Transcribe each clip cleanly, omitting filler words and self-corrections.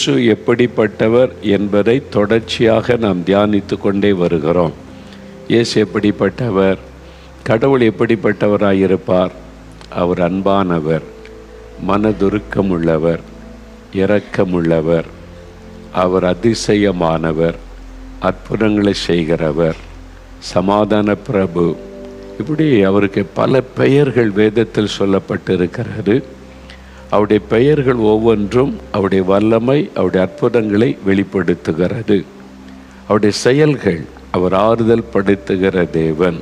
இயேசு எப்படிப்பட்டவர் என்பதை தொடர்ச்சியாக நாம் தியானித்து கொண்டே வருகிறோம். இயேசு எப்படிப்பட்டவர்? கடவுள் எப்படிப்பட்டவராயிருப்பார்? அவர் அன்பானவர், மனதுருக்கமுள்ளவர், இரக்கமுள்ளவர், அவர் அதிசயமானவர், அற்புதங்களை செய்கிறவர், சமாதான பிரபு. இப்படி அவருக்கு பல பெயர்கள் வேதத்தில் சொல்லப்பட்டிருக்கிறது. அவருடைய பெயர்கள் ஒவ்வொன்றும் அவருடைய வல்லமை, அவருடைய அற்புதங்களை வெளிப்படுத்துகிறது. அவருடைய செயல்கள், அவர் ஆறுதல் படுத்துகிற தேவன்,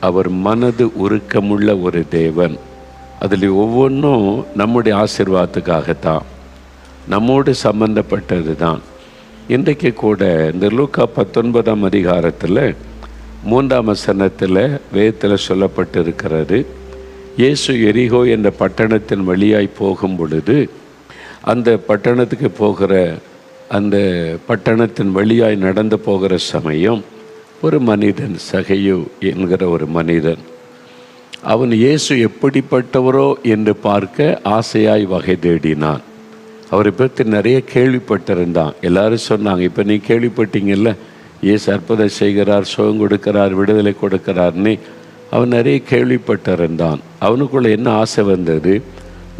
அவர் மனது உருக்கமுள்ள ஒரு தேவன். அதில் ஒவ்வொன்றும் நம்முடைய ஆசீர்வாதத்துக்காகத்தான், நம்மோடு சம்பந்தப்பட்டது தான். இன்றைக்கு கூட இந்த லூக்கா 19ஆம் அதிகாரத்தில் 3ஆம் வசனத்தில் வேதத்தில் சொல்லப்பட்டிருக்கிறது. இயேசு எரிகோ என்ற பட்டணத்தின் வழியாய் போகும் பொழுது, அந்த பட்டணத்துக்கு போகிற அந்த பட்டணத்தின் வழியாய் நடந்து போகிற சமயம் ஒரு மனிதன், சகையு என்கிற ஒரு மனிதன், அவன் இயேசு எப்படிப்பட்டவரோ என்று பார்க்க ஆசையாய் வகை தேடினான். அவரை பற்றி நிறைய கேள்விப்பட்டிருந்தான். எல்லாரும் சொன்னாங்க, இப்போ நீ கேள்விப்பட்டீங்கல்ல, இயேசு அற்புதம் செய்கிறார், சுகம் கொடுக்கிறார், விடுதலை கொடுக்கிறார்னு. அவன் நிறைய கேள்விப்பட்டிருந்தான். அவனுக்குள்ளே என்ன ஆசை வந்தது?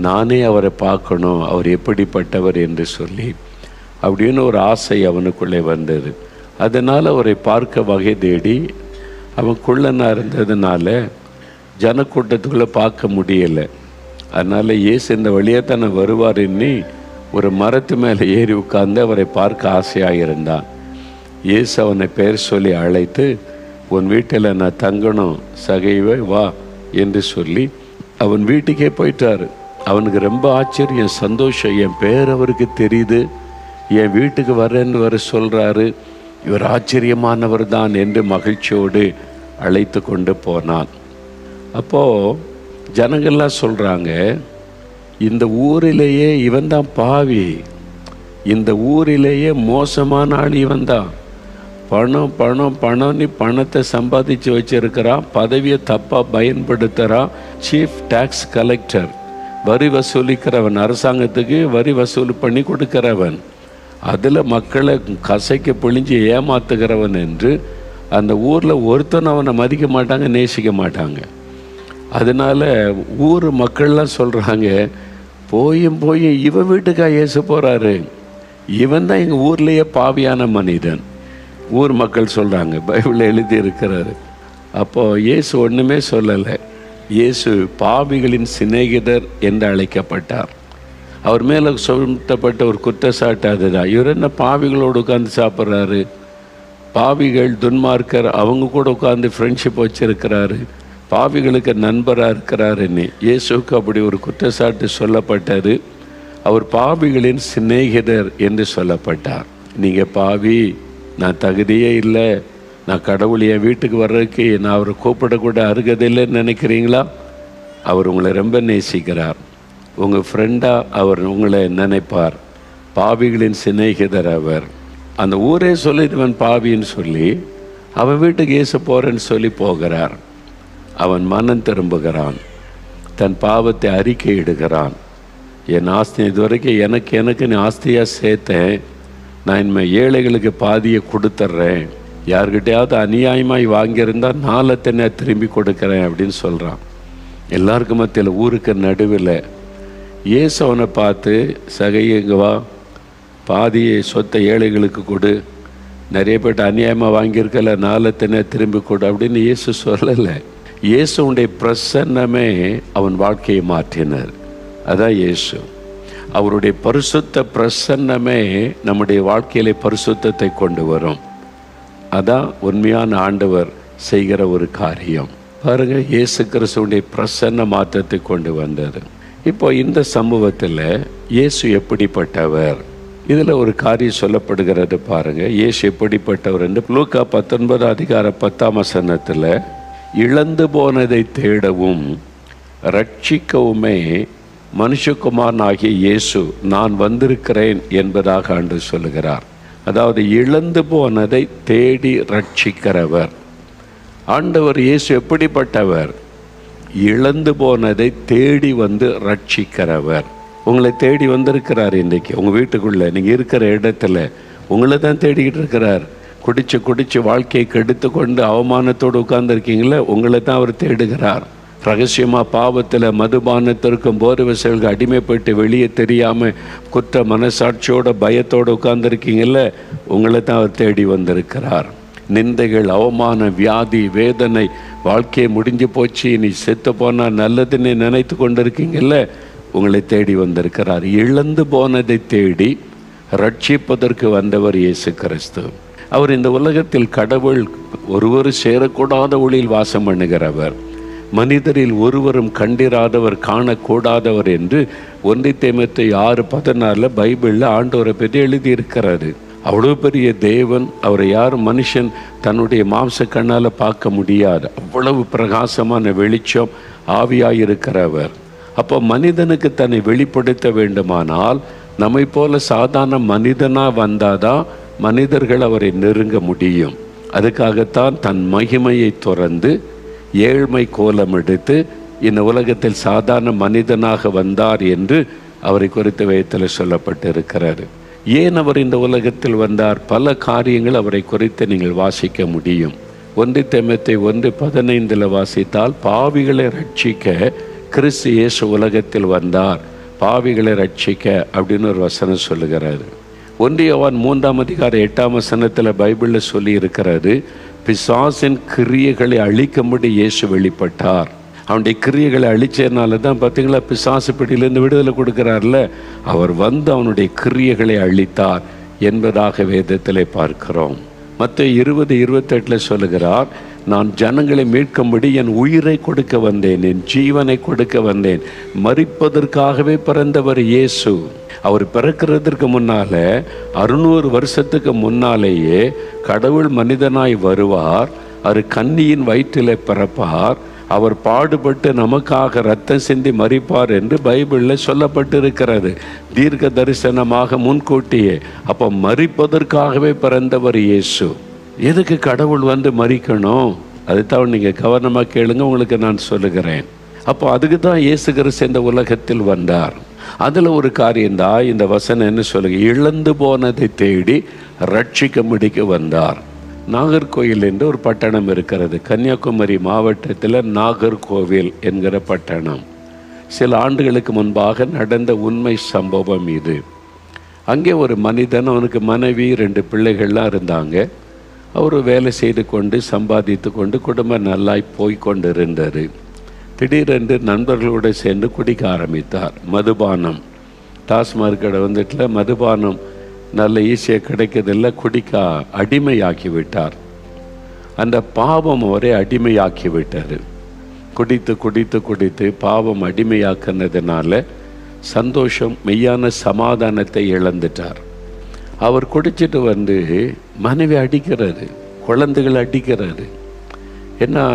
நானே அவரை பார்க்கணும், அவர் எப்படிப்பட்டவர் என்று சொல்லி, அப்படின்னு ஒரு ஆசை அவனுக்குள்ளே வந்தது. அதனால் அவரை பார்க்க வகை தேடி, அவன் குள்ளனாக இருந்ததுனால ஜனக்கூட்டத்துக்குள்ளே பார்க்க முடியலை. அதனால் இயேசு இந்த வழியாக தானே வருவாருன்னு ஒரு மரத்து மேலே ஏறி உட்கார்ந்து அவரை பார்க்க ஆசையாக இருந்தான். இயேசு அவனை பெயர் சொல்லி அழைத்து, உன் வீட்டில் நான் தங்கணும், சகைவே வா என்று சொல்லி அவன் வீட்டுக்கே போயிட்டார். அவனுக்கு ரொம்ப ஆச்சரியம், சந்தோஷம். என் பேர் அவருக்கு தெரியுது, என் வீட்டுக்கு வரேன்னு வர சொல்கிறாரு, இவர் ஆச்சரியமானவர் தான் என்று மகிழ்ச்சியோடு அழைத்து கொண்டு போனான். அப்போது ஜனங்கள்லாம் சொல்கிறாங்க, இந்த ஊரிலேயே இவன் தான் பாவி, இந்த ஊரிலேயே மோசமான ஆள் இவன் தான். பணம் பணம் பணம்னு பணத்தை சம்பாதிச்சு வச்சிருக்கிறான், பதவியை தப்பாக பயன்படுத்துகிறான். சீஃப் டேக்ஸ் கலெக்டர், வரி வசூலிக்கிறவன், அரசாங்கத்துக்கு வரி வசூல் பண்ணி கொடுக்கிறவன், அதில் மக்களை கசைக்க பிழிஞ்சு ஏமாத்துகிறவன் என்று அந்த ஊரில் ஒருத்தன் அவனை மதிக்க மாட்டாங்க, நேசிக்க மாட்டாங்க. அதனால் ஊர் மக்கள்லாம் சொல்கிறாங்க, போயும் இவன் வீட்டுக்காக இயேசு போகிறாரு, இவன் தான் எங்கள் ஊர்லேயே பாவியான மனிதன். ஊர் மக்கள் சொல்கிறாங்க, பைபிளில் எழுதி இருக்கிறாரு. அப்போது இயேசு ஒன்றுமே சொல்லலை. இயேசு பாவிகளின் சிநேகிதர் என்று அழைக்கப்பட்டார். அவர் மேலே சுமத்தப்பட்ட ஒரு குற்றச்சாட்டு அதுதான். இவர் என்ன பாவிகளோடு உட்காந்து சாப்பிட்றாரு? பாவிகள், துன்மார்க்கர், அவங்க கூட உட்காந்து ஃப்ரெண்ட்ஷிப் வச்சுருக்கிறாரு, பாவிகளுக்கு நண்பராக இருக்கிறாருன்னு இயேசுக்கு அப்படி ஒரு குற்றச்சாட்டு சொல்லப்பட்டது. அவர் பாவிகளின் சிநேகிதர் என்று சொல்லப்பட்டார். நீங்கள் பாவி, நான் தகுதியே இல்லை, நான் கடவுள் என் வீட்டுக்கு வர்றதுக்கு நான் அவரை கூப்பிடக்கூட அருகதில்லைன்னு நினைக்கிறீங்களா? அவர் உங்களை ரொம்ப நேசிக்கிறார். உங்கள் ஃப்ரெண்டாக அவர் உங்களை நினைப்பார். பாவிகளின் சிநேகிதர் அவர். அந்த ஊரே சொல்லிடுவன் பாவின்னு சொல்லி அவன் வீட்டுக்கு இயேசு போகிறேன்னு சொல்லி போகிறார். அவன் மனம் திரும்புகிறான், தன் பாவத்தை அறிக்கையிடுகிறான். என் ஆஸ்தி இதுவரைக்கும் எனக்கு நீ ஆஸ்தியாக சேர்த்தேன், நான் இனிமேல் ஏழைகளுக்கு பாதியை கொடுத்துட்றேன், யார்கிட்டையாவது அநியாயமாய் வாங்கியிருந்தால் நாளத்தனை திரும்பி கொடுக்குறேன் அப்படின்னு சொல்கிறான். எல்லாருக்கும் மத்தியில், ஊருக்கு நடுவில் இயேசு அவனை பார்த்து, சகையுங்க வா, பாதியை சொத்தை ஏழைகளுக்கு கொடு, நிறைய பேர்ட்டு அநியாயமாக வாங்கியிருக்கல, நாளத்தனை திரும்பி கொடு அப்படின்னு இயேசு சொல்லலை. இயேசுடைய பிரசன்னமே அவன் வாழ்க்கையை மாற்றினார். அதான் இயேசு. அவருடைய பரிசுத்த பிரசன்னமே நம்முடைய வாழ்க்கையிலே பரிசுத்தத்தை கொண்டு வரும். அதான் உண்மையான ஆண்டவர் செய்கிற ஒரு காரியம். பாருங்க, இயேசு கிறிஸ்துவுடைய பிரசன்ன மாற்றத்தை கொண்டு வந்தது. இப்போ இந்த சம்பவத்தில் இயேசு எப்படிப்பட்டவர், இதில் ஒரு காரியம் சொல்லப்படுகிறது. பாருங்க, இயேசு எப்படிப்பட்டவர் என்று லூக்கா 19 அதிகாரம் 10ஆம் வசனத்தில், இழந்து போனதை தேடவும் ரட்சிக்கவுமே மனுஷகுமாரனாகிய இயேசு நான் வந்திருக்கிறேன் என்பதாக ஆண்டவர் சொல்லுகிறார். அதாவது இழந்து போனதை தேடி ரட்சிக்கிறவர் ஆண்டவர். இயேசு எப்படிப்பட்டவர்? இழந்து போனதை தேடி வந்து ரட்சிக்கிறவர். உங்களை தேடி வந்திருக்கிறார். இன்றைக்கு உங்கள் வீட்டுக்குள்ளே நீங்கள் இருக்கிற இடத்துல உங்களை தான் தேடிக்கிட்டு இருக்கிறார். குடிச்சு வாழ்க்கையை கெடுத்து கொண்டு அவமானத்தோடு உட்கார்ந்துருக்கீங்களே, உங்களை தான் அவர் தேடுகிறார். ரகசியமாக பாவத்தில் மதுபானத்திற்கும் போதை வசதிகளுக்கு அடிமைப்பட்டு வெளியே தெரியாமல் குற்ற மனசாட்சியோட பயத்தோடு உட்கார்ந்துருக்கீங்கள, உங்களை தான் அவர் தேடி வந்திருக்கிறார். நிந்தைகள், அவமானம், வியாதி, வேதனை, வாழ்க்கையை முடிஞ்சு போச்சு, நீ செத்து போனால் நல்லதுன்னு நினைத்து கொண்டிருக்கீங்கல்ல, உங்களை தேடி வந்திருக்கிறார். இழந்து போனதை தேடி ரட்சிப்பதற்கு வந்தவர் இயேசு கிறிஸ்து. அவர் இந்த உலகத்தில் கடவுள் ஒருவர் சேரக்கூடாத ஒளியில் வாசம் பண்ணுகிறவர், மனிதரில் ஒருவரும் கண்டிராதவர், காணக்கூடாதவர் என்று 1 தீமோத்தேயு 6:14 பைபிளில் ஆண்டவரை பற்றி எழுதியிருக்கிறாரு. அவ்வளோ பெரிய தேவன், அவரை யாரும் மனுஷன் தன்னுடைய மாம்ச கண்ணால் பார்க்க முடியாது. அவ்வளவு பிரகாசமான வெளிச்சம், ஆவியாயிருக்கிறவர். அப்போ மனிதனுக்கு தன்னை வெளிப்படுத்த வேண்டுமானால் நம்மை போல சாதாரண மனிதனாக வந்தாதான் மனிதர்கள் அவரை நெருங்க முடியும். அதுக்காகத்தான் தன் மகிமையை துறந்து ஏழ்மை கோலம் எடுத்து இந்த உலகத்தில் சாதாரண மனிதனாக வந்தார் என்று அவரை குறித்த வேதத்தில் சொல்லப்பட்டிருக்கிறார். ஏன் அவர் இந்த உலகத்தில் வந்தார்? பல காரியங்கள் அவரை குறித்து நீங்கள் வாசிக்க முடியும். 1 தீமோத்தேயு 1:15 வாசித்தால், பாவிகளை ரட்சிக்க கிறிஸ்து இயேசு உலகத்தில் வந்தார், பாவிகளை ரட்சிக்க அப்படின்னு ஒரு வசனம் சொல்லுகிறாரு. 1 யோவான் 3:8 பைபிளில் சொல்லி இருக்கிறது, பிசாசின் கிரியைகளை அழிக்கும்படி இயேசு வெளிப்பட்டார். அவனுடைய கிரியைகளை அழிச்சதுனால தான் பார்த்தீங்களா பிசாசு பிடியிலிருந்து விடுதலை கொடுக்கிறார்ல. அவர் வந்து அவனுடைய கிரியைகளை அழித்தார் என்பதாக வேதத்திலே பார்க்கிறோம். மத்தேயு 20:28 சொல்லுகிறார், நான் ஜனங்களை மீட்கும்படி என் உயிரை கொடுக்க வந்தேன், என் ஜீவனை கொடுக்க வந்தேன். மரிப்பதற்காகவே பிறந்தவர் இயேசு. அவர் பிறக்கிறதுக்கு முன்னால 600 வருஷத்துக்கு முன்னாலேயே கடவுள் மனிதனாய் வருவார், அவர் கன்னியின் வயிற்றிலே பிறப்பார், அவர் பாடுபட்டு நமக்காக ரத்தம் சிந்தி மரிப்பார் என்று பைபிளில் சொல்லப்பட்டிருக்கிறது, தீர்க்க தரிசனமாக முன்கூட்டியே. அப்போ மரிப்பதற்காகவே பிறந்தவர் இயேசு. எதுக்கு கடவுள் வந்து மரிக்கணும்? அதுதான் நீங்கள் கவனமாக கேளுங்க, உங்களுக்கு நான் சொல்லுகிறேன். அப்போ அதுக்கு தான் இயேசு கிறிஸ்து இந்த உலகத்தில் வந்தார். அதில் ஒரு காரியம்தான் இந்த வசனம் என்ன சொல்லுங்க, இழந்து போனதை தேடி ரட்சிக்கும்படிக்கு வந்தார். நாகர்கோவில் என்று ஒரு பட்டணம் இருக்கிறது, கன்னியாகுமரி மாவட்டத்தில் நாகர்கோவில் என்கிற பட்டணம். சில ஆண்டுகளுக்கு முன்பாக நடந்த உண்மை சம்பவம் இது. அங்கே ஒரு மனிதன், அவனுக்கு மனைவி 2 பிள்ளைகள்லாம் இருந்தாங்க. அவர் வேலை செய்து கொண்டு சம்பாதித்து கொண்டு குடும்பம் நல்லாய் போய்கொண்டு இருந்தது. திடீரென்று நண்பர்களோடு சேர்ந்து குடிக்க ஆரம்பித்தார். மதுபானம், டாஸ்மாக் கடை வந்துட்டுல மதுபானம் நல்ல ஈஸியாக கிடைக்கிறதில்ல, குடிக்க அடிமையாக்கி விட்டார். அந்த பாவம் அவரை அடிமையாக்கி விட்டார். குடித்து குடித்து குடித்து பாவம் அடிமையாக்குனதுனால சந்தோஷம், மெய்யான சமாதானத்தை இழந்துட்டார். அவர் குடிச்சிட்டு வந்து மனைவி அடிக்கிறாரு, குழந்தைகளை அடிக்கிறாரு. ஏன்னா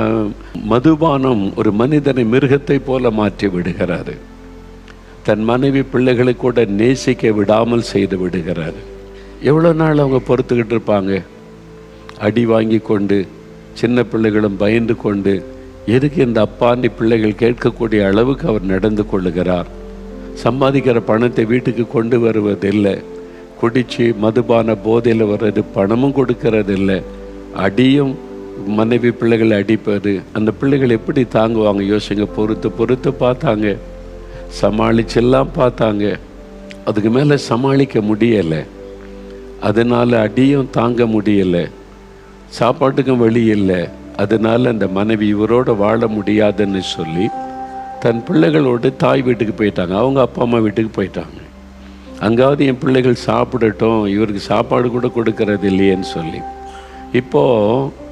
மதுபானம் ஒரு மனிதனை மிருகத்தை போல மாற்றி விடுகிறாரு. தன் மனைவி பிள்ளைகளை கூட நேசிக்க விடாமல் செய்து விடுகிறாரு. எவ்வளோ நாள் அவங்க பொறுத்துக்கிட்டு இருப்பாங்க? அடி வாங்கி கொண்டு, சின்ன பிள்ளைகளும் பயந்து கொண்டு, எதுக்கு இந்த அப்பாண்டி பிள்ளைகள் கேட்கக்கூடிய அளவுக்கு அவர் நடந்து கொள்ளுகிறார். சம்பாதிக்கிற பணத்தை வீட்டுக்கு கொண்டு வருவதில்லை, குடிச்சு மதுபான போதையில் வர்றது, பணமும் கொடுக்கறதில்லை, அடியும் மனைவி பிள்ளைகளை அடிப்பது. அந்த பிள்ளைகள் எப்படி தாங்குவாங்க யோசிங்க. பொறுத்து பொறுத்து பார்த்தாங்க, சமாளிச்செல்லாம் பார்த்தாங்க, அதுக்கு மேலே சமாளிக்க முடியலை. அதனால் அடியும் தாங்க முடியலை, சாப்பாட்டுக்கும் வழி இல்லை. அதனால் அந்த மனைவி இவரோடு வாழ முடியாதுன்னு சொல்லி தன் பிள்ளைகளோடு தாய் வீட்டுக்கு போயிட்டாங்க, அவங்க அப்பா அம்மா வீட்டுக்கு போயிட்டாங்க. அங்காவது என் பிள்ளைகள் சாப்பிடட்டும், இவருக்கு சாப்பாடு கூட கொடுக்கறது இல்லையேன்னு சொல்லி. இப்போது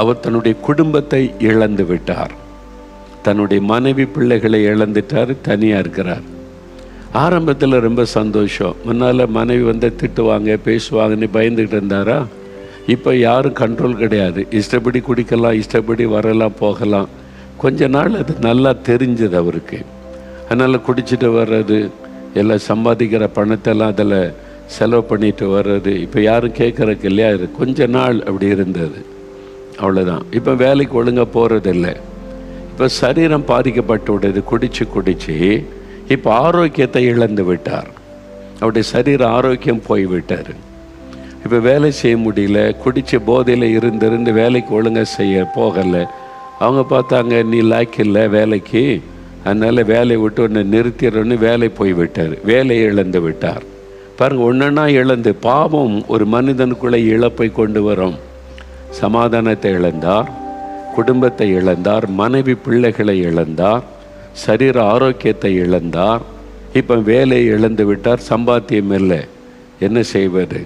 அவர் தன்னுடைய குடும்பத்தை இழந்து விட்டார், தன்னுடைய மனைவி பிள்ளைகளை இழந்துட்டார், தனியாக இருக்கிறார். ஆரம்பத்தில் ரொம்ப சந்தோஷம். முன்னால் மனைவி வந்து திட்டுவாங்க பேசுவாங்கன்னு பயந்துக்கிட்டு இருந்தாரா? இப்போ யாரும் கண்ட்ரோல் கிடையாது, இஷ்டப்படி குடிக்கலாம், இஷ்டப்படி வரலாம் போகலாம். கொஞ்ச நாள் அது நல்லா தெரிஞ்சது அவருக்கு. அதனால் குடிச்சிட்டு வர்றது, எல்லாம் சம்பாதிக்கிற பணத்தெல்லாம் அதில் செலவு பண்ணிட்டு வர்றது, இப்போ யாரும் கேட்குறக்கு இல்லையா? இது கொஞ்ச நாள் அப்படி இருந்தது, அவ்வளோதான். இப்போ வேலைக்கு ஒழுங்காக போகிறதில்லை. இப்போ சரீரம் பாதிக்கப்பட்டு விடுது. குடிச்சு இப்போ ஆரோக்கியத்தை இழந்து விட்டார். அவருடைய சரீர ஆரோக்கியம் போய்விட்டார். இப்போ வேலை செய்ய முடியல. குடிச்ச போதையில் இருந்து வேலைக்கு ஒழுங்காக செய்ய போகலை. அவங்க பார்த்தாங்க, நீ லாய்க்கு இல்லை வேலைக்கு, அதனால் வேலையை விட்டு ஒன்று நிறுத்திடுறோன்னு வேலை போய்விட்டார். வேலையை இழந்து விட்டார். பாருங்கள், ஒன்றுன்னா இழந்து. பாவம் ஒரு மனிதனுக்குள்ளே இழப்பை கொண்டு வரும். சமாதானத்தை இழந்தார், குடும்பத்தை இழந்தார், மனைவி பிள்ளைகளை இழந்தார், சரீர ஆரோக்கியத்தை இழந்தார். இப்போ வேலையை இழந்து விட்டார், சம்பாத்தியம் இல்லை, என்ன செய்வது?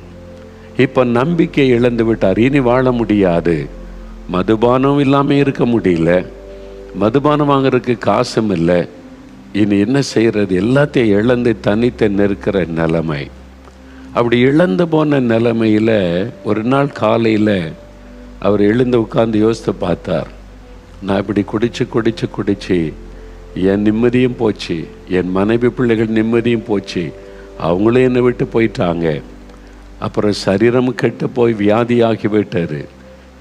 இப்போ நம்பிக்கை இழந்து விட்டார், இனி வாழ முடியாது. மதுபானம் இல்லாமல் இருக்க முடியல, மதுபானம் வாங்கிறதுக்கு காசும் இல்லை, இனி என்ன செய்கிறது? எல்லாத்தையும் இழந்து தனித்து நிற்கிற நிலைமை. அப்படி இழந்து போன நிலைமையில் ஒரு நாள் காலையில் அவர் எழுந்து உட்கார்ந்து யோசித்து பார்த்தார். நான் இப்படி குடிச்சு என் நிம்மதியும் போச்சு, என் மனைவி பிள்ளைகள் நிம்மதியும் போச்சு, அவங்களும் என்னை விட்டு போயிட்டாங்க. அப்புறம் சரீரம் கெட்டு போய் வியாதியாகி விட்டார்,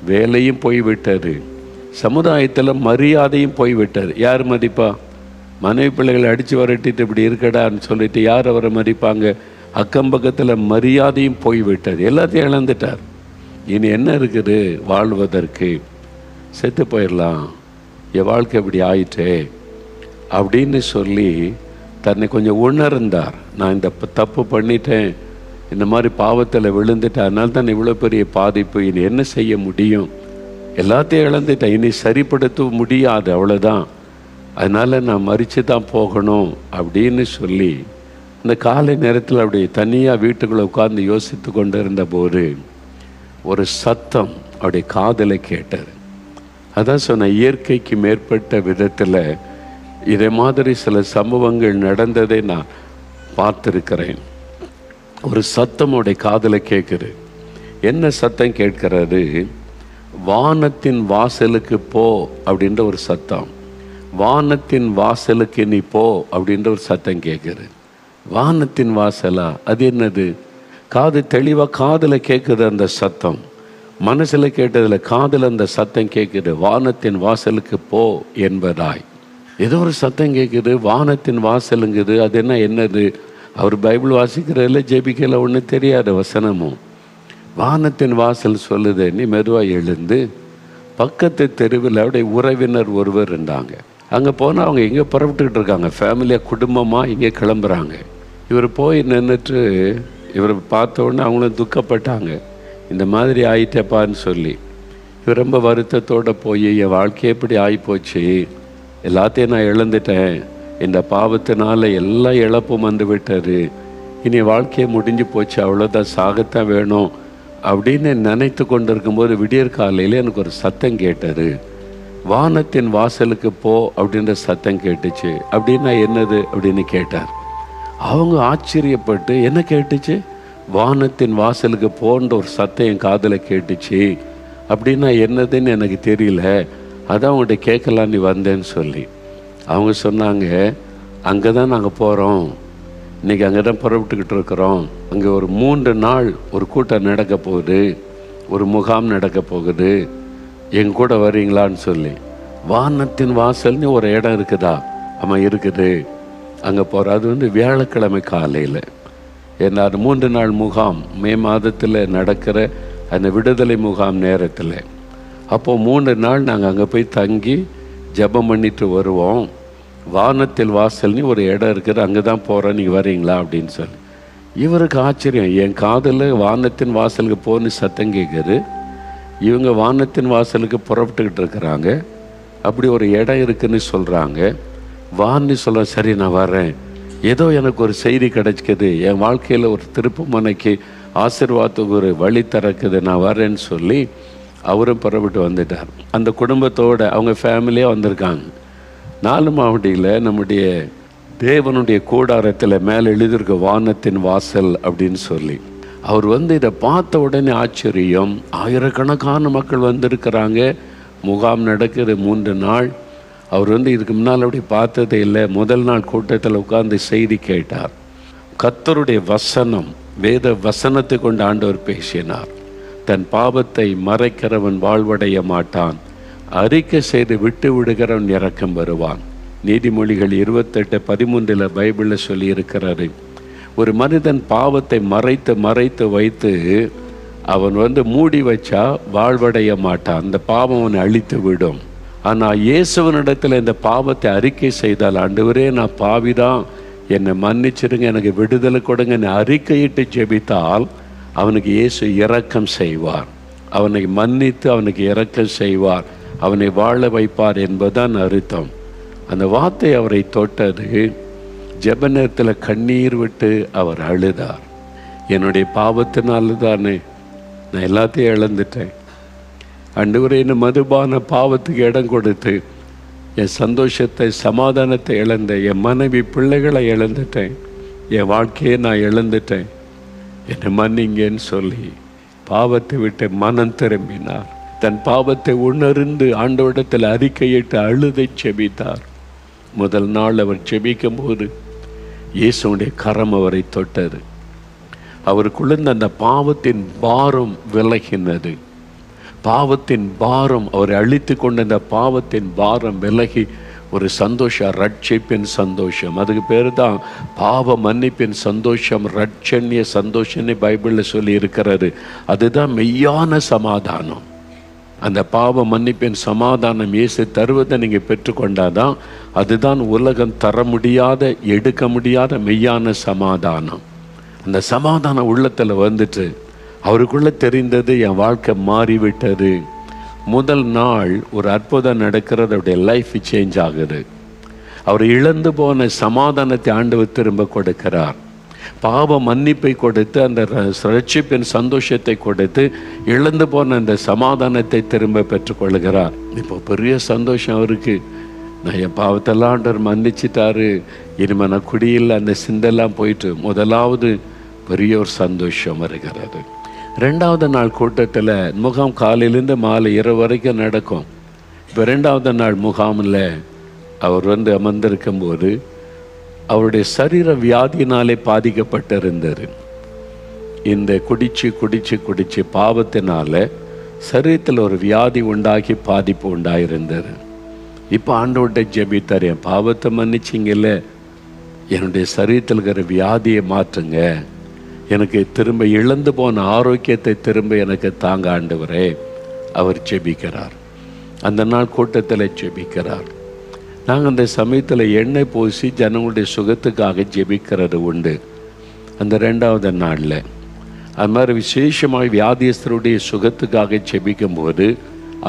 வேலையும் போய்விட்டார், சமுதாயத்தில் மரியாதையும் போய்விட்டார். யார் மதிப்பா? மனைவி பிள்ளைகளை அடித்து வரட்டிட்டு இப்படி இருக்கடான்னு சொல்லிட்டு யார் அவரை மதிப்பாங்க? அக்கம் பக்கத்தில் மரியாதையும் போய்விட்டார், எல்லாத்தையும் இழந்துட்டார். இனி என்ன இருக்குது வாழ்வதற்கு? செத்து போயிடலாம், என் வாழ்க்கை இப்படி ஆயிட்டே அப்படின்னு சொல்லி தன்னை கொஞ்சம் உணர்ந்தார். நான் இந்த தப்பு பண்ணிட்டேன், இந்த மாதிரி பாவத்தில் விழுந்துட்டேன், அதனால தான் இவ்வளோ பெரிய பாதிப்பு, இனி என்ன செய்ய முடியும்? எல்லாத்தையும் இழந்துட்டேன், இனி சரிப்படுத்த முடியாது, அவ்வளோதான், அதனால் நான் மறித்து தான் போகணும் அப்படின்னு சொல்லி இந்த காலை நேரத்தில் அப்படி தனியாக வீட்டுக்குள்ளே உட்கார்ந்து யோசித்து கொண்டு இருந்தபோது ஒரு சத்தம் அவருடைய காதலை கேட்டார். அதான் சொன்ன, இயற்கைக்கு மேற்பட்ட விதத்தில் இதே மாதிரி சில சம்பவங்கள் நடந்ததை நான் பார்த்துருக்கிறேன். ஒரு சத்தம் அவருடைய காதலை கேட்குது. என்ன சத்தம் கேட்கிறது? வானத்தின் வாசலுக்கு போ அப்படின்ற ஒரு சத்தம். வானத்தின் வாசலுக்கு நீ போ அப்படின்ற ஒரு சத்தம் கேட்குது. வானத்தின் வாசலா? அது என்னது? காது தெளிவாக காதில் கேட்குது அந்த சத்தம். மனசில் கேட்டதில் காதில் அந்த சத்தம் கேட்குது. வானத்தின் வாசலுக்கு போ என்பதாய் ஏதோ ஒரு சத்தம் கேட்குது. வானத்தின் வாசலுங்குது. அது என்னது? அவர் பைபிள் வாசிக்கிறதில்ல, ஜெபிக்கல, ஒன்றும் தெரியாத வசனமும். வானத்தின் வாசல் சொல்லுது, நீ மெதுவாக எழுந்து பக்கத்து தெருவில் அவருடைய உறவினர் ஒருவர் இருந்தாங்க. அங்கே போனால் அவங்க எங்கே புறப்பட்டுக்கிட்டு இருக்காங்க, ஃபேமிலியாக குடும்பமாக இங்கே கிளம்புறாங்க. இவர் போய் நின்றுட்டு இவரை பார்த்த உடனே அவங்களும் துக்கப்பட்டாங்க, இந்த மாதிரி ஆயிட்டப்பான்னு சொல்லி. இவர் ரொம்ப வருத்தத்தோடு போய், என் வாழ்க்கையை எப்படி ஆகிப்போச்சு, எல்லாத்தையும் நான் இழந்துட்டேன், இந்த பாவத்தினால எல்லா இழப்பும் வந்து விட்டார், இனி வாழ்க்கையை முடிஞ்சு போச்சு, அவ்வளோதான், சாகத்தான் வேணும் அப்படின்னு நினைத்து கொண்டு இருக்கும்போது விடியற் காலையில் எனக்கு ஒரு சத்தம் கேட்டார். வானத்தின் வாசலுக்கு போ அப்படின்ற சத்தம் கேட்டுச்சு. அப்படின்னா என்னது அப்படின்னு கேட்டார். அவங்க ஆச்சரியப்பட்டு, என்ன கேட்டுச்சு? வானத்தின் வாசலுக்கு போன்ற ஒரு சத்தம் என் காதில் கேட்டுச்சு, அப்படின்னா என்னதுன்னு எனக்கு தெரியல, அதான் அவங்கள்ட்ட கேட்கலாம் நீ வந்தேன்னு சொல்லி. அவங்க சொன்னாங்க, அங்கே தான் நாங்கள் போகிறோம், இன்றைக்கி அங்கே தான் புறப்பட்டுக்கிட்டு இருக்கிறோம், அங்கே ஒரு 3 நாள் ஒரு கூட்டம் நடக்க போகுது, ஒரு முகாம் நடக்க போகுது, எங்க கூட வரீங்களான்னு சொல்லி. வானத்தின் வாசல்னு ஒரு இடம் இருக்குதா? ஆமாம் இருக்குது, அங்கே போகிற. அது வியாழக்கிழமை காலையில். ஏன்னா அது 3 நாள் முகாம், மே மாதத்தில் நடக்கிற அந்த விடுதலை முகாம் நேரத்தில். அப்போது 3 நாள் நாங்கள் அங்கே போய் தங்கி ஜெபம் பண்ணிட்டு வருவோம். வானத்தில் வாசல்னு ஒரு இடம் இருக்குது, அங்கே தான் போகிறோம், நீங்கள் வரீங்களா அப்படின்னு சொல்லி. இவருக்கு ஆச்சரியம், என் காதில் வானத்தின் வாசலுக்கு போன்னு சத்தம் கேட்குது, இவங்க வானத்தின் வாசலுக்கு புறப்பட்டுக்கிட்டு இருக்கிறாங்க, அப்படி ஒரு இடம் இருக்குதுன்னு சொல்கிறாங்க. வான்னு சொல்ல, சரி நான் வரேன், ஏதோ எனக்கு ஒரு செய்தி கிடைச்சிக்குது, என் வாழ்க்கையில் ஒரு திருப்பு மனைக்கு ஆசீர்வாதத்துக்கு ஒரு வழி திறக்குது, நான் வரேன்னு சொல்லி அவரும் புறப்பட்டு வந்துட்டார். அந்த குடும்பத்தோடு அவங்க ஃபேமிலியாக வந்திருக்காங்க. 4 மாவட்டியில் நம்முடைய தேவனுடைய கூடாரத்தில் மேலே எழுதியிருக்க வானத்தின் வாசல் அப்படின்னு சொல்லி. அவர் இதை பார்த்த உடனே ஆச்சரியம். ஆயிரக்கணக்கான மக்கள் வந்திருக்கிறாங்க, முகாம் நடக்குது 3 நாள். அவர் இதுக்கு முன்னால் அப்படி பார்த்ததே இல்லை. முதல் நாள் கூட்டத்தில் உட்கார்ந்து செய்தி கேட்டார். கர்த்தருடைய வசனம், வேத வசனத்தை கொண்டு ஆண்டவர் பேசினார். தன் பாவத்தை மறைக்கிறவன் வாழ்வடைய மாட்டான், அறிக்கை செய்து விட்டு விடுகிறவன் இரக்கம் வருவான். நீதிமொழிகள் 28:13 பைபிளில் சொல்லி இருக்கிறாரு. ஒரு மனிதன் பாவத்தை மறைத்து மறைத்து வைத்து அவன் மூடி வச்சா வாழ்வடைய மாட்டான். அந்த பாவம் அவனை அழித்து விடும். ஆனால் இயேசுவனிடத்தில் இந்த பாவத்தை அறிக்கை செய்தால், ஆண்டவரே நான் பாவிதான், என்னை மன்னிச்சிருங்க, எனக்கு விடுதலை கொடுங்க, என்னை அறிக்கையிட்டு ஜெபித்தால் அவனுக்கு இயேசு இரக்கம் செய்வார். அவனை மன்னித்து அவனுக்கு இரக்கம் செய்வார், அவனை வாழ வைப்பார் என்பதுதான் அர்த்தம். அந்த வார்த்தை அவரை தொட்டது. ஜெப நேரத்தில் கண்ணீர் விட்டு அவர் அழுதார். என்னுடைய பாவத்தினால தானே நான் எல்லாத்தையும் இழந்துட்டேன். ஆண்டவரே, என்ன மதுபான பாவத்துக்கு இடம் கொடுத்து என் சந்தோஷத்தை சமாதானத்தை இழந்தேன், என் மனைவி பிள்ளைகளை இழந்துட்டேன், என் வாழ்க்கையை நான் இழந்துட்டேன், என்னை மன்னிங்கன்னு சொல்லி பாவத்தை விட்டு மனம் திரும்பினார். தன் பாவத்தை உணர்ந்து ஆண்டவரிடத்தில் அறிக்கையிட்டு அழுதை செபித்தார். முதல் நாள் அவர் செபிக்கும் போது இயேசுடைய கரம் அவரை தொட்டது. அவருக்குள்ள அந்த பாவத்தின் பாரம் விலகினது. பாவத்தின் பாரம் அவரை அழித்து கொண்ட அந்த பாவத்தின் பாரம் விலகி ஒரு சந்தோஷம், ரட்சிப்பின் சந்தோஷம். அதுக்கு பேர் தான் பாவ மன்னிப்பின் சந்தோஷம், ரட்சண்ய சந்தோஷம்னு பைபிளில் சொல்லி இருக்கிறது. அதுதான் மெய்யான சமாதானம். அந்த பாவ மன்னிப்பின் சமாதானம் இயேசு தருவதை நீங்கள் பெற்றுக்கொண்டாதான் அதுதான் உலகம் தர முடியாத, எடுக்க முடியாத மெய்யான சமாதானம். அந்த சமாதானம் உள்ளத்தில் வந்துட்டு அவருக்குள்ள தெரிந்தது, என் வாழ்க்கை மாறிவிட்டது. முதல் நாள் ஒரு அற்புதம் நடக்கிறது, அவருடைய லைஃப் சேஞ்ச் ஆகுது. அவர் இழந்து போன சமாதானத்தை ஆண்டவர் திரும்ப கொடுக்கிறார். பாவ மன்னிப்பை கொடுத்து அந்த ரட்சிப்பின் சந்தோஷத்தை கொடுத்து இழந்து போன அந்த சமாதானத்தை திரும்ப பெற்றுக்கொள்கிறார். இப்போ பெரிய சந்தோஷம் அவருக்கு. நான் என் பாவத்தெல்லாம் ஆண்டவர் மன்னிச்சிட்டாரு, இனிமேல் நான் குடியில் அந்த சிந்தெல்லாம் போயிட்டு முதலாவது பெரிய ஒரு சந்தோஷம் வருகிறது. ரெண்டாவது நாள் கூட்டத்தில் முகாம் காலையிலேருந்து மாலை இரவு வரைக்கும் நடக்கும். இப்போ ரெண்டாவது நாள் முகாமில் அவர் அமர்ந்திருக்கும் போது அவருடைய சரீர வியாதியினாலே பாதிக்கப்பட்டிருந்தார். இந்த குடிச்சு பாவத்தினால சரீரத்தில் ஒரு வியாதி உண்டாகி பாதிப்பு உண்டாயிருந்தார். இப்போ ஆண்டவர்கிட்ட ஜெபித்தார், என் பாவத்தை மன்னிச்சிங்கல்ல, என்னுடைய சரீரத்தில் இருக்கிற வியாதியை மாற்றுங்க, எனக்கு திரும்ப இழந்து போன ஆரோக்கியத்தை திரும்ப எனக்கு தாங்க ஆண்டவரே. அவர் ஜெபிக்கிறார். அந்த நாள் கூட்டத்தில் ஜெபிக்கிறார். நாங்கள் அந்த சமயத்தில் எண்ணெய் பூசி ஜனங்களுடைய சுகத்துக்காக ஜெபிக்கிறது உண்டு. அந்த ரெண்டாவது நாளில் அது மாதிரி விசேஷமாக வியாதியஸ்தருடைய சுகத்துக்காக ஜெபிக்கும்போது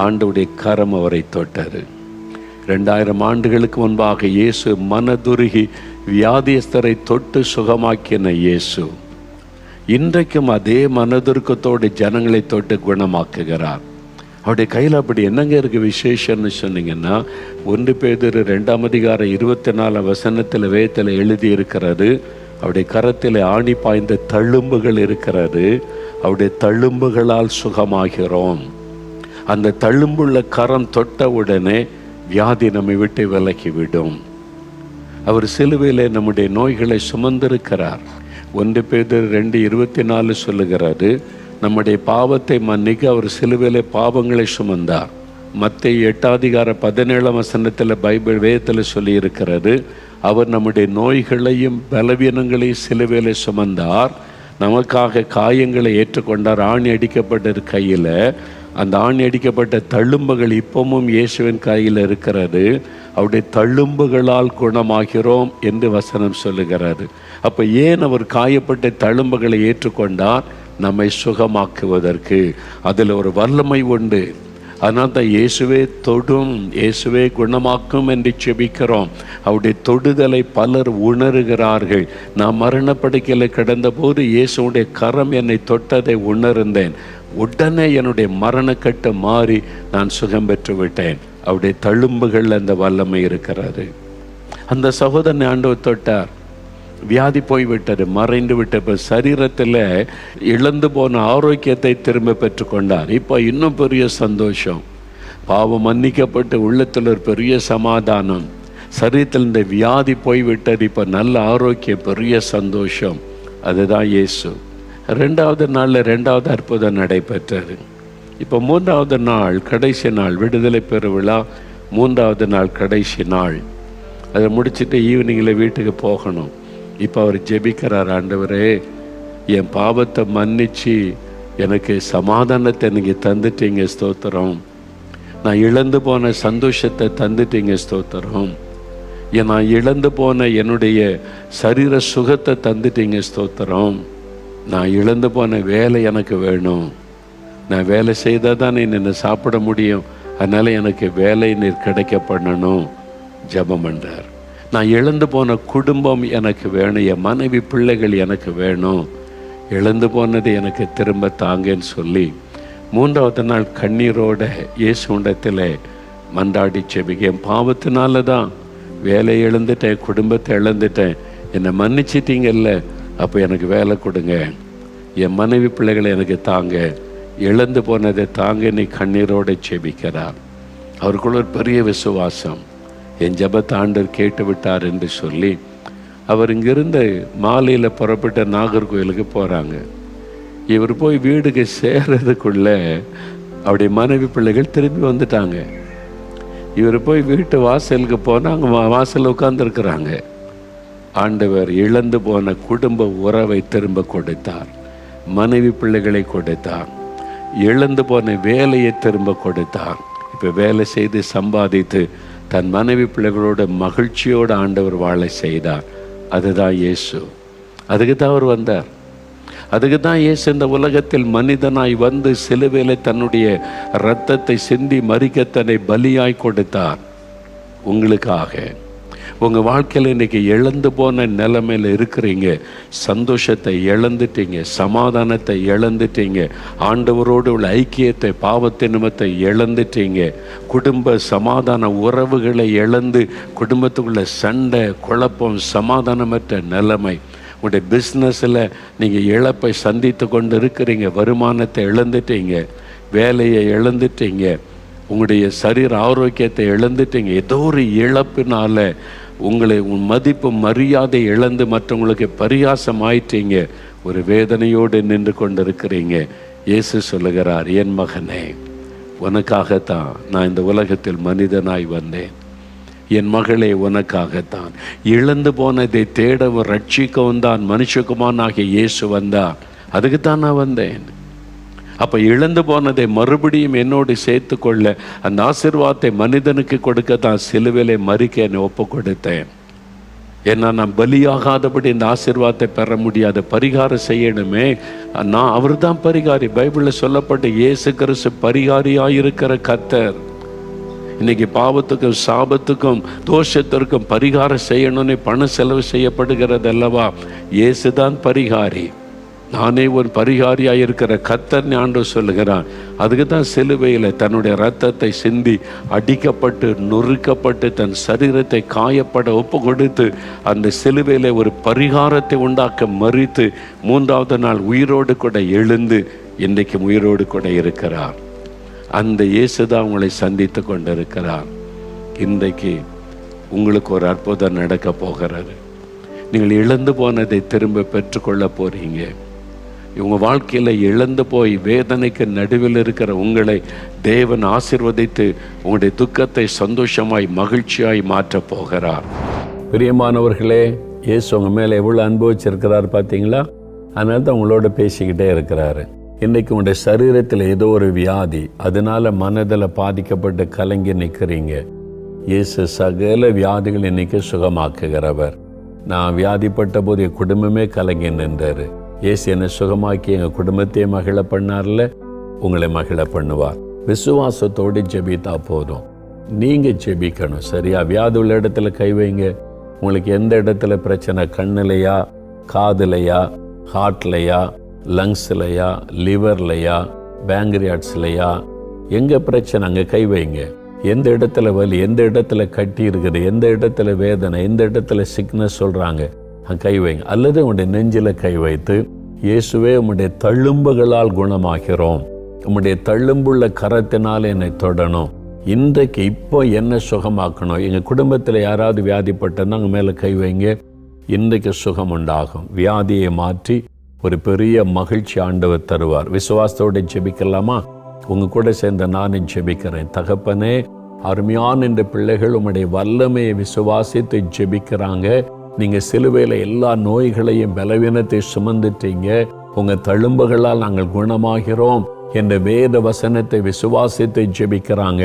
ஆண்டவருடைய கரம் அவரை தொட்டார். 2000 ஆண்டுகளுக்கு முன்பாக இயேசு மனதுருகி வியாதியஸ்தரை தொட்டு சுகமாக்கின இயேசு இன்றைக்கும் அதே மனதுருக்கத்தோடு ஜனங்களை தொட்டு குணமாக்குகிறார். அவருடைய கையில் அப்படி என்னங்க இருக்குது விசேஷம்னு சொன்னீங்கன்னா, 1 பேதுரு 2:24 வேதத்தில் எழுதி இருக்கிறது, அவருடைய கரத்தில் ஆணி பாய்ந்த தழும்புகள் இருக்கிறது, அவருடைய தழும்புகளால் சுகமாகிறோம். அந்த தழும்புள்ள கரம் தொட்ட உடனே வியாதி நம்மை விட்டு விலகிவிடும். அவர் சிலுவையில் நம்முடைய நோய்களை சுமந்திருக்கிறார். 1 பேதுரு 2:24 சொல்லுகிறாரு, நம்முடைய பாவத்தை மன்னிக்க அவர் சிலுவையிலே பாவங்களை சுமந்தார். மத்தேயு 8:17 பைபிள் வேதத்தில் சொல்லி இருக்கிறது, அவர் நம்முடைய நோய்களையும் பலவீனங்களையும் சிலுவையிலே சுமந்தார், நமக்காக காயங்களை ஏற்றுக்கொண்டார். ஆணி அடிக்கப்பட்ட கையில் அந்த ஆணி அடிக்கப்பட்ட தழும்புகள் இப்பவும் இயேசுவின் கையில் இருக்கிறது. அவருடைய தழும்புகளால் குணமாகிறோம் என்று வசனம் சொல்லுகிறாரு. அப்போ ஏன் அவர் காயப்பட்ட தழும்புகளை ஏற்றுக்கொண்டார்? நம்மை சுகமாக்குவதற்கு. அதில் ஒரு வல்லமை உண்டு. அதனால் தான் இயேசுவே தொடும், இயேசுவே குணமாக்கும் என்று செபிக்கிறோம். அவருடைய தொடுதலை பலர் உணர்கிறார்கள். நான் மரணப்படுக்கையில் கிடந்தபோது இயேசுடைய கரம் என்னை தொட்டதை உணர்ந்தேன். உடனே என்னுடைய மரணக்கட்டு மாறி நான் சுகம் பெற்று விட்டேன். அவருடைய தழும்புகள் அந்த வல்லமை இருக்கிறது. அந்த சகோதரனை ஆண்டவர் தொட்டார், வியாதி போய்விட்டது, மறைந்து விட்ட சரீரத்தில் இழந்து போன ஆரோக்கியத்தை திரும்ப பெற்றுக்கொண்டார். இப்போ இன்னும் பெரிய சந்தோஷம். பாவம் மன்னிக்கப்பட்டு உள்ளத்தில் ஒரு பெரிய சமாதானம். சரீரத்தில் இந்த வியாதி போய்விட்டது, இப்போ நல்ல ஆரோக்கியம், பெரிய சந்தோஷம். அதுதான் இயேசு. ரெண்டாவது நாளில் ரெண்டாவது அற்புதம் நடைபெற்றது. இப்போ மூன்றாவது நாள் கடைசி நாள், விடுதலை பெருவிழா 3வது நாள் கடைசி நாள். அதை முடிச்சுட்டு ஈவினிங்கில் வீட்டுக்கு போகணும். இப்போ அவர் ஜெபிக்கிறார், ஆண்டவரே என் பாவத்தை மன்னிச்சு எனக்கு சமாதானத்தை நீங்கள் தந்துட்டீங்க, ஸ்தோத்திரம். நான் இழந்து போன சந்தோஷத்தை தந்துட்டீங்க, ஸ்தோத்திரம். நான் இழந்து போன என்னுடைய சரீர சுகத்தை தந்துட்டீங்க, ஸ்தோத்திரம். நான் இழந்து போன வேலை எனக்கு வேணும். நான் வேலை செய்தால் தான் என்னை சாப்பிட முடியும். அதனால் எனக்கு வேலை நீர் கிடைக்க பண்ணணும். ஜெபம் பண்ணுறார். நான் இழந்து போன குடும்பம் எனக்கு வேணும். என் மனைவி பிள்ளைகள் எனக்கு வேணும். இழந்து போனது எனக்கு திரும்ப தாங்கன்னு சொல்லி 3வது நாள் கண்ணீரோட இயேசுண்டத்தில் மன்றாடி ஜெபிக்க, என் பாவத்தினால தான் வேலை இழந்துட்டேன், குடும்பத்தை இழந்துட்டேன், என்னை மன்னிச்சிட்டீங்கல்ல, அப்போ எனக்கு வேலை கொடுங்க, என் மனைவி பிள்ளைகளை எனக்கு தாங்க, இழந்து போனதை தாங்க நீ கண்ணீரோடு ஜெபிக்கிறார். அவருக்குள்ள ஒரு பெரிய விசுவாசம். என் ஜெபத்தை ஆண்டவர் கேட்டு விட்டார் என்று சொல்லி அவர் இங்கிருந்து மாலையில் புறப்பட்ட நாகர்கோயிலுக்கு போகிறாங்க. இவர் போய் வீடுக்கு சேர்றதுக்குள்ள அவருடைய மனைவி பிள்ளைகள் திரும்பி வந்துட்டாங்க. இவர் போய் வீட்டு வாசலுக்கு போனால் அங்கே வாசலில் உட்கார்ந்துருக்கிறாங்க. ஆண்டவர் இழந்து போன குடும்ப உறவை திரும்ப கொடுத்தார், மனைவி பிள்ளைகளை கொடுத்தார், இழந்து போன வேலையை திரும்ப கொடுத்தார். இப்போ வேலை செய்து சம்பாதித்து தன் மனைவி பிள்ளைகளோட மகிழ்ச்சியோடு ஆண்டவர் வாழ செய்தார். அதுதான் இயேசு. அதுக்கு தான் அவர் வந்தார். அதுக்கு தான் இயேசு இந்த உலகத்தில் மனிதனாய் வந்து சிலுவையில் தன்னுடைய இரத்தத்தை சிந்தி மரிக்க தன்னை பலியாய் கொடுத்தார் உங்களுக்காக. உங்கள் வாழ்க்கையில் இன்றைக்கி இழந்து போன நிலைமையில் இருக்கிறீங்க. சந்தோஷத்தை இழந்துட்டீங்க, சமாதானத்தை இழந்துட்டீங்க, ஆண்டவரோடு உள்ள ஐக்கியத்தை பாவத்தின் நிமித்தத்தை இழந்துட்டீங்க, குடும்ப சமாதான உறவுகளை இழந்து குடும்பத்துக்குள்ள சண்டை, குழப்பம், சமாதானமற்ற நிலைமை. உங்களுடைய பிஸ்னஸில் நீங்கள் இழப்பை சந்தித்து கொண்டு இருக்கிறீங்க, வருமானத்தை இழந்துட்டீங்க, வேலையை இழந்துட்டீங்க, உங்களுடைய சரீர ஆரோக்கியத்தை இழந்துட்டீங்க. ஏதோ ஒரு இழப்பினால உங்களை உன் மதிப்பு மரியாதை இழந்து மற்றவங்களுக்கு பரியாசம் ஆயிட்டீங்க. ஒரு வேதனையோடு நின்று கொண்டு இருக்கிறீங்க. இயேசு சொல்லுகிறார், என் மகனே, உனக்காகத்தான் நான் இந்த உலகத்தில் மனிதனாய் வந்தேன். என் மகளே, உனக்காகத்தான். இழந்து போனதை தேடவும் ரட்சிக்கவும் தான் மனுஷகுமாரனாகிய இயேசு வந்தார். அதுக்குத்தான் நான் வந்தேன். அப்போ இழந்து போனதை மறுபடியும் என்னோடு சேர்த்து கொள்ள, அந்த ஆசீர்வாதத்தை மனிதனுக்கு கொடுக்க தான் சிலுவையிலே மரிக்க என்னை ஒப்பு கொடுத்தேன். ஏன்னா நான் பலியாகாதபடி இந்த ஆசீர்வாதத்தை பெற முடியாது, பரிகாரம் செய்யணுமே. நான் அவர் தான் பரிகாரி. பைபிளில் சொல்லப்பட்ட இயேசு கிறிஸ்து பரிகாரியாயிருக்கிற கர்த்தர். இன்னைக்கு பாவத்துக்கும் சாபத்துக்கும் தோஷத்திற்கும் பரிகாரம் செய்யணும்னு பணம் செலவு செய்யப்படுகிறது அல்லவா? இயேசு தான் பரிகாரி. நானே ஒரு பரிகாரியாக இருக்கிற கர்த்தர் ஆண்டவர் சொல்லுகிறான். அதுக்கு தான் சிலுவையில் தன்னுடைய இரத்தத்தை சிந்தி அடிக்கப்பட்டு நொறுக்கப்பட்டு தன் சரீரத்தை காயப்பட ஒப்பு கொடுத்து அந்த சிலுவையில் ஒரு பரிகாரத்தை உண்டாக்க மறித்து 3வது நாள் உயிரோடு கூட எழுந்து இன்றைக்கும் உயிரோடு கூட இருக்கிறார். அந்த இயேசு தான் உங்களை சந்தித்து கொண்டிருக்கிறார். இன்றைக்கு உங்களுக்கு ஒரு அற்புதம் நடக்க போகிறாரு. நீங்கள் இழந்து போனதை திரும்ப பெற்றுக்கொள்ள போறீங்க. உங்கள் வாழ்க்கையில் இழந்து போய் வேதனைக்கு நடுவில் இருக்கிற உங்களை தேவன் ஆசீர்வதித்து உங்களுடைய துக்கத்தை சந்தோஷமாய் மகிழ்ச்சியாய் மாற்றப் போகிறார். பிரியமானவர்களே, இயேசு உங்கள் மேலே எவ்வளோ அனுபவிச்சிருக்கிறார் பார்த்தீங்களா? அதனால தான் உங்களோட பேசிக்கிட்டே இருக்கிறாரு. இன்றைக்கு உங்களுடைய சரீரத்தில் ஏதோ ஒரு வியாதி, அதனால மனதில் பாதிக்கப்பட்டு கலங்கி நிற்கிறீங்க. இயேசு சகல வியாதிகள் இன்னைக்கு சுகமாக்குகிறவர். நான் வியாதிப்பட்ட போது என் குடும்பமே கலங்கி நின்றாரு. இயேசு என்னை சுகமாக்கி எங்கள் குடும்பத்தையே மகிழ பண்ணார்ல, உங்களை மகிழ பண்ணுவார். விசுவாசத்தோடு ஜெபித்தா போதும். நீங்கள் ஜெபிக்கணும். சரியா? வியாதி உள்ள இடத்துல கை வைங்க. உங்களுக்கு எந்த இடத்துல பிரச்சனை, கண்ணுலையா, காதுலையா, ஹார்ட்லையா, லங்ஸ்லையா, லிவர்லையா, பேங்க்ரியாட்ஸ்லையா, எங்கே பிரச்சனை அங்கே கை வைங்க. எந்த இடத்துல வலி, எந்த இடத்துல கட்டி இருக்குது, எந்த இடத்துல வேதனை, எந்த இடத்துல சிக்னஸ் சொல்கிறாங்க, கை வைங்க. அல்லது உங்களுடைய நெஞ்சில் கை வைத்து, இயேசுவே உம்முடைய தழும்புகளால் குணமாகிறோம், உம்முடைய தழும்புள்ள கரத்தினால் என்னை தொடணும், இன்றைக்கு இப்போ என்ன சுகமாக்கணும். எங்கள் குடும்பத்தில் யாராவது வியாதிப்பட்டன்னா அங்கே மேலே கை வைங்க. இன்றைக்கு சுகம் உண்டாகும். வியாதியை மாற்றி ஒரு பெரிய மகிழ்ச்சி ஆண்டவர் தருவார். விசுவாசத்தோடு ஜெபிக்கலாமா? உங்கள் கூட சேர்ந்த நானும் ஜெபிக்கிறேன். தகப்பனே, அருமையான இந்த பிள்ளைகள் உம்முடைய வல்லமையை விசுவாசித்து ஜெபிக்கிறாங்க. நீங்க சிலுவையில எல்லா நோய்களையும் பலவீனத்தை சுமந்துட்டீங்க. உங்க தழும்புகளால் நாங்கள் குணமாகிறோம் என்ற வேத வசனத்தை விசுவாசித்து ஜெபிக்கிறாங்க.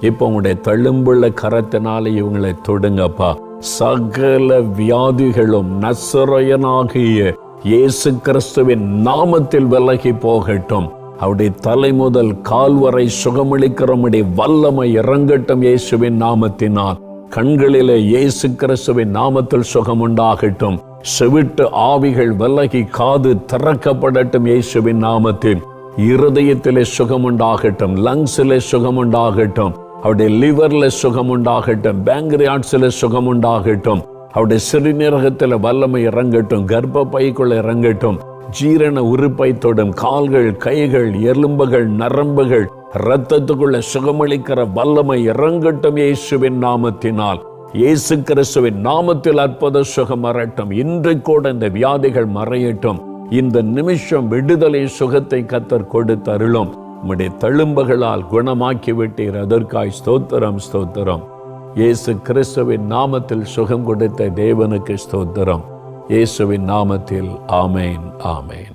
இப்போ உங்களுடைய தழும்புள்ள கரத்தினால இவங்களை தொடுங்கப்பா. சகல வியாதிகளும் நசரேயனாகிய இயேசு கிறிஸ்துவின் நாமத்தில் விலகி போகட்டும். அவருடைய தலை முதல் கால் வரை சுகமளிக்கிறவருடைய வல்லமை இறங்கட்டும் இயேசுவின் நாமத்தினால். கண்களிலே இயேசு கிறிஸ்துவின் நாமத்தில் சுகம் உண்டாகட்டும். செவிட்டு ஆவிகள் விலகி காது திறக்கப்படட்டும் இயேசுவின் நாமத்தில். இருதயத்திலே சுகம் உண்டாகட்டும், லங்ஸிலே சுகம் உண்டாகட்டும், அவருடைய லிவர்ல சுகம் உண்டாகட்டும், பேங்க்ரியாட்ஸ்ல சுகம் உண்டாகட்டும், அவருடைய சிறுநீரகத்தில் வல்லமை இறங்கட்டும், கர்ப்ப பைக்குள்ள இறங்கட்டும், ஜீரண உறுப்பை தொடும், கால்கள், கைகள், எலும்புகள், நரம்புகள், இரத்தத்துக்குள்ள சுகமளிக்கிற வல்லமை இறங்கட்டும் இயேசுவின் நாமத்தினால். இயேசு கிறிஸ்துவின் நாமத்தில் அற்புத சுகம் வரட்டும். இன்றைக்கூட இந்த வியாதிகள் மறையட்டும். இந்த நிமிஷம் விடுதலை சுகத்தை கர்த்தர் கொடுத்தருளும். உம்முடைய தழும்புகளால் குணமாக்கி விட்டீர். அதற்காய் ஸ்தோத்திரம், ஸ்தோத்திரம். இயேசு கிறிஸ்துவின் நாமத்தில் சுகம் கொடுத்த தேவனுக்கு ஸ்தோத்திரம். இயேசுவின் நாமத்தில் ஆமேன், ஆமேன்.